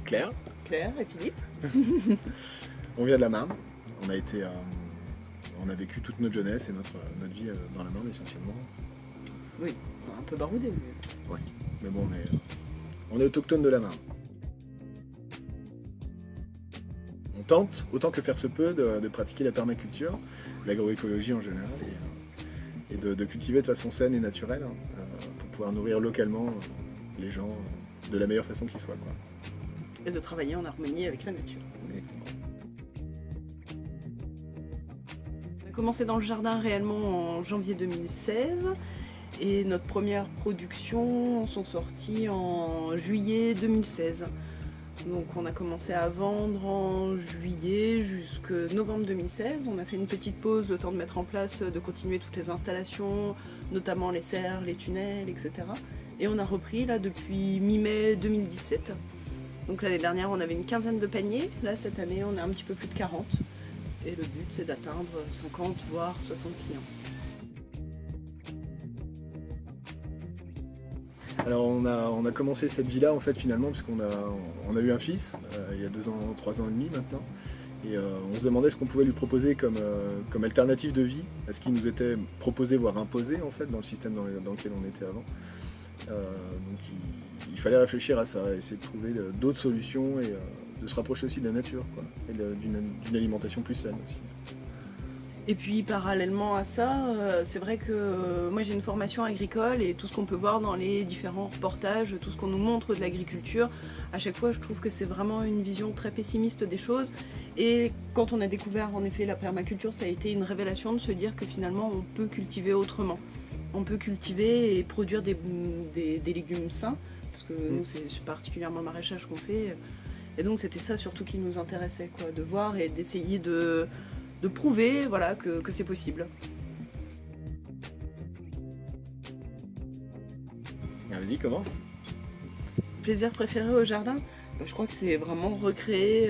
Claire. Claire et Philippe. On vient de la Marne. On a vécu toute notre jeunesse et notre vie dans la Marne essentiellement. Oui, un peu baroudé. Mais... Ouais, mais bon, on est autochtone de la Marne. On tente, autant que faire se peut, de pratiquer la permaculture, l'agroécologie en général, et de cultiver de façon saine et naturelle, pour pouvoir nourrir localement les gens de la meilleure façon qui soit, quoi. Et de travailler en harmonie avec la nature. On a commencé dans le jardin réellement en janvier 2016 et notre première production sont sorties en juillet 2016. Donc on a commencé à vendre en juillet jusqu'à novembre 2016. On a fait une petite pause, le temps de mettre en place, de continuer toutes les installations, notamment les serres, les tunnels, etc. Et on a repris là depuis mi-mai 2017. Donc l'année dernière on avait une quinzaine de paniers, là cette année on a un petit peu plus de 40. Et le but c'est d'atteindre 50 voire 60 clients. Alors on a commencé cette vie-là en fait finalement puisqu'on a eu un fils il y a 3 ans et demi maintenant. Et on se demandait ce qu'on pouvait lui proposer comme alternative de vie à ce qui nous était proposé voire imposé en fait dans le système dans lequel on était avant. Donc il fallait réfléchir à ça, essayer de trouver d'autres solutions et de se rapprocher aussi de la nature, quoi, et d'une alimentation plus saine aussi. Et puis parallèlement à ça, c'est vrai que moi j'ai une formation agricole et tout ce qu'on peut voir dans les différents reportages, tout ce qu'on nous montre de l'agriculture, à chaque fois je trouve que c'est vraiment une vision très pessimiste des choses. Et quand on a découvert en effet la permaculture, ça a été une révélation de se dire que finalement on peut cultiver autrement. On peut cultiver et produire des légumes sains, parce que nous c'est particulièrement le maraîchage qu'on fait. Et donc c'était ça surtout qui nous intéressait, quoi, de voir et d'essayer de prouver, voilà, que c'est possible. Vas-y, commence. Plaisir préféré au jardin, je crois que c'est vraiment recréer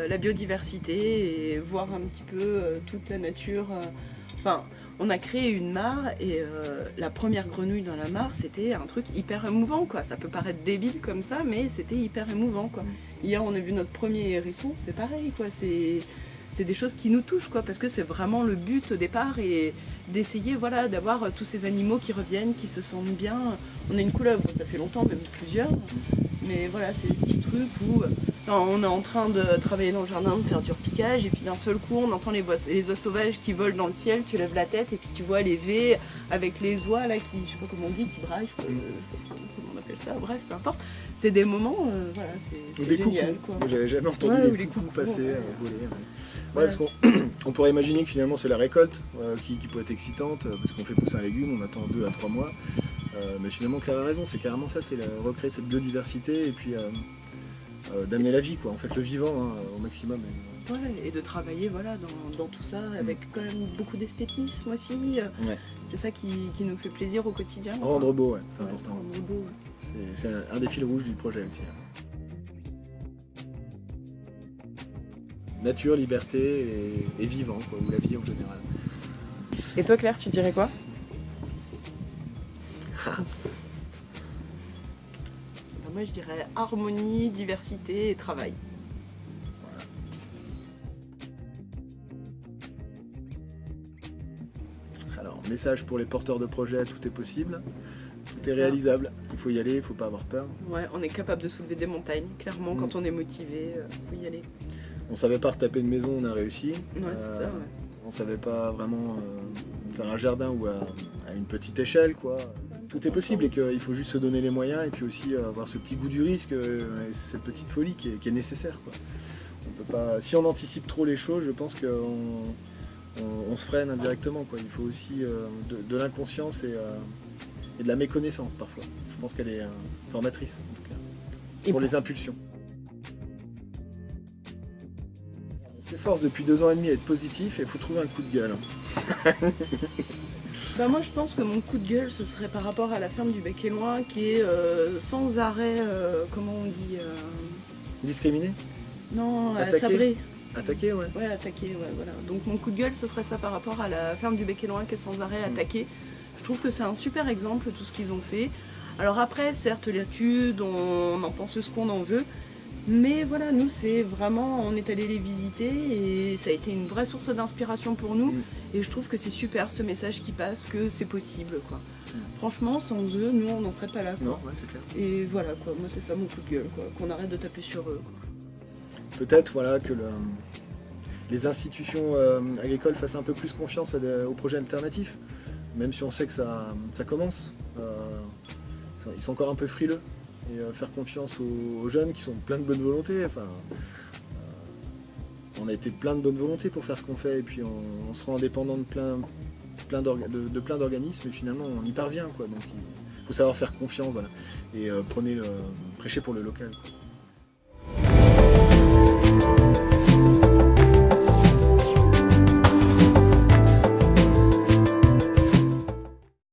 la biodiversité et voir un petit peu toute la nature. Enfin, on a créé une mare et la première grenouille dans la mare, c'était un truc hyper émouvant, quoi. Ça peut paraître débile comme ça, mais c'était hyper émouvant, quoi. Hier, on a vu notre premier hérisson, c'est pareil, quoi. C'est des choses qui nous touchent, quoi, parce que c'est vraiment le but au départ, et d'essayer, voilà, d'avoir tous ces animaux qui reviennent, qui se sentent bien. On a une couleuvre, ça fait longtemps, même plusieurs, mais voilà, c'est des petits trucs où on est en train de travailler dans le jardin, de faire du repiquage, et puis d'un seul coup, on entend les oies sauvages qui volent dans le ciel, tu lèves la tête, et puis tu vois les V avec les oies, là, qui, je sais pas comment on dit, qui braillent, comment on appelle ça, bref, peu importe. C'est des moments, voilà, c'est génial, quoi. J'avais jamais entendu les coucous passer, voler. Ouais, parce qu'on pourrait imaginer que finalement c'est la récolte qui peut être excitante, parce qu'on fait pousser un légume, on attend 2 à 3 mois. Mais finalement Claire a raison, c'est carrément ça, c'est recréer cette biodiversité et puis d'amener la vie, quoi, en fait le vivant au maximum. Ouais, et de travailler, voilà, dans tout ça avec quand même beaucoup d'esthétisme aussi. Ouais. C'est ça qui nous fait plaisir au quotidien. Rendre beau, ouais, c'est important. Rendre beau, ouais. C'est un des fils rouges du projet aussi. Nature, liberté et vivant, quoi, ou la vie en général. Et toi Claire, tu dirais quoi? Moi je dirais harmonie, diversité et travail. Voilà. Alors, message pour les porteurs de projets, tout est possible, tout est réalisable, il faut y aller, il ne faut pas avoir peur. Ouais, on est capable de soulever des montagnes, clairement, quand on est motivé, il faut y aller. On savait pas retaper une maison, on a réussi. Ouais, c'est ça, ouais. On savait pas vraiment faire un jardin ou à une petite échelle, quoi. Tout est possible et qu'il faut juste se donner les moyens et puis aussi avoir ce petit goût du risque et cette petite folie qui est nécessaire, quoi. On peut pas, si on anticipe trop les choses, je pense qu'on se freine indirectement, quoi. Il faut aussi de l'inconscience et de la méconnaissance parfois. Je pense qu'elle est formatrice en tout cas, pour les impulsions. On s'efforce depuis 2 ans et demi à être positif et il faut trouver un coup de gueule. Bah moi je pense que mon coup de gueule ce serait par rapport à la ferme du Bec et Loin qui est sans arrêt, comment on dit Discriminé? Non, sabré. Attaqué, ouais. Ouais, attaqué, ouais, voilà. Donc mon coup de gueule ce serait ça par rapport à la ferme du Bec et Loin qui est sans arrêt attaquée. Je trouve que c'est un super exemple tout ce qu'ils ont fait. Alors après, certes, l'étude, on en pense ce qu'on en veut, Mais voilà, nous c'est vraiment, on est allé les visiter et ça a été une vraie source d'inspiration pour nous. Et je trouve que c'est super ce message qui passe, que c'est possible quoi. Franchement, sans eux, nous on n'en serait pas là quoi. Non, ouais, c'est clair. Et voilà quoi, moi c'est ça mon coup de gueule quoi, qu'on arrête de taper sur eux. Peut-être voilà, que les institutions agricoles fassent un peu plus confiance aux projets alternatifs, même si on sait que ça commence. Ils sont encore un peu frileux. Et faire confiance aux jeunes qui sont pleins de bonne volonté. Enfin, on a été plein de bonne volonté pour faire ce qu'on fait, et puis on se rend dépendant de plein d'organismes, et finalement on y parvient, quoi. Donc il faut savoir faire confiance, voilà. Et prêcher pour le local, quoi.